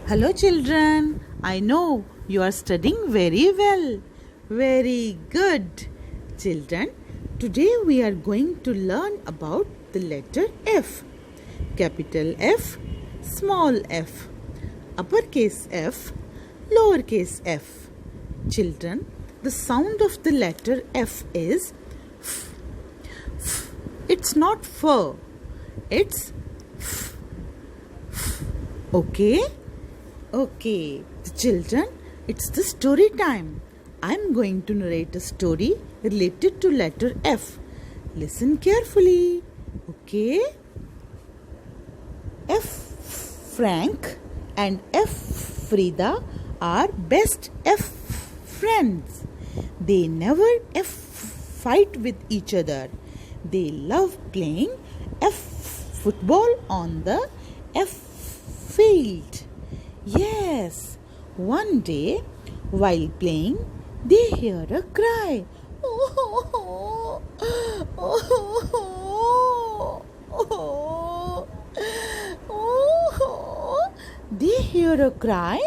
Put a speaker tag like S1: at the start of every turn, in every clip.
S1: Hello children, I know you are studying very well. Very good. Children, today we are going to learn about the letter F. Capital F, small f, uppercase F, lowercase f. Children, the sound of the letter F is F. F. It's not fur, it's F. F. Okay? Okay, children, it's the story time. I'm going to narrate a story related to letter F. Listen carefully. Okay? F. Frank and F. Frida are best F friends. They never F fight with each other. They love playing F football on the F field. Yes, one day while playing, they hear a cry. Oh, oh, oh, oh, oh. They hear a cry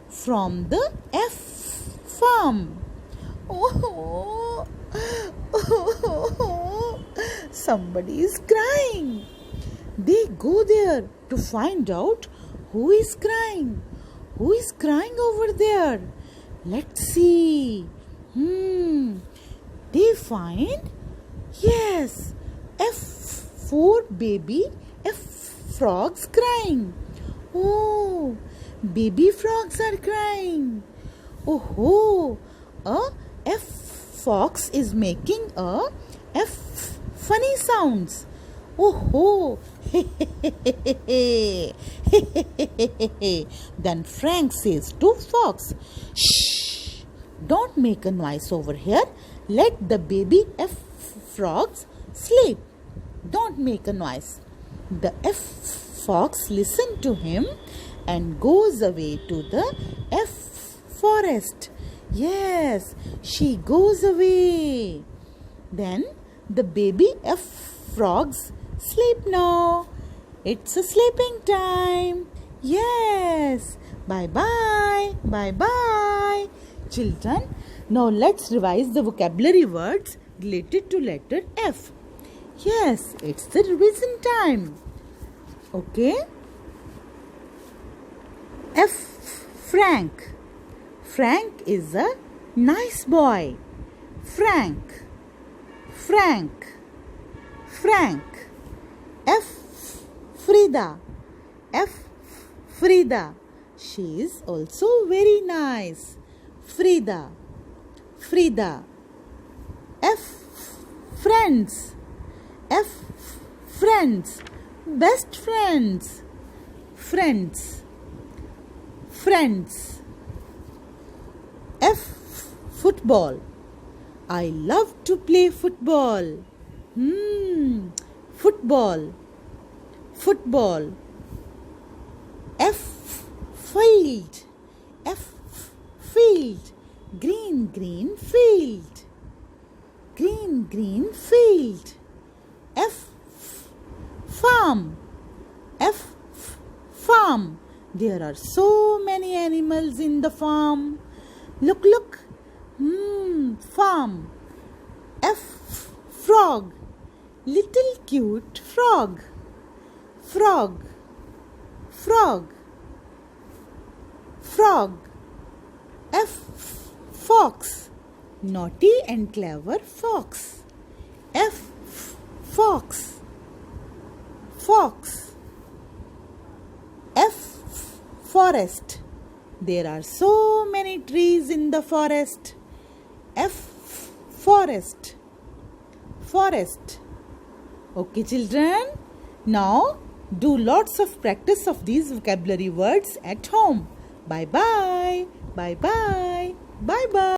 S1: from the F farm. Oh, oh, somebody is crying. They go there to find out who is crying. Who is crying over there? Let's see. They find, yes, F4 baby F frogs crying. Oh, baby frogs are crying. Oh, a F fox is making a F funny sounds. Oh, then Frank says to Fox, shh, don't make a noise over here. Let the baby F frogs sleep. Don't make a noise. The F fox listens to him and goes away to the F forest. Yes, she goes away. Then the baby F frogs sleep now. It's a sleeping time. Yes. Bye-bye. Bye-bye. Children, now let's revise the vocabulary words related to letter F. Yes, it's the revision time. Okay. F. Frank. Frank is a nice boy. Frank. Frank. Frank. F. Frida. F. Frida. She is also very nice. Frida. Frida. F. Friends. F. Friends. Best friends. Friends. Friends. F. Football. I love to play football. Football. Football. F. Field. F. Field. Green, green field. Green, green field. F. Farm. F. Farm. There are so many animals in the farm. Look, look. Farm. F. Frog. Little cute frog. Frog. Frog. Frog. F. Fox. Naughty and clever fox. F. Fox. Fox. F. Forest. There are so many trees in the forest. F. Forest. Forest. Okay, children. Now, do lots of practice of these vocabulary words at home. Bye-bye. Bye-bye. Bye-bye.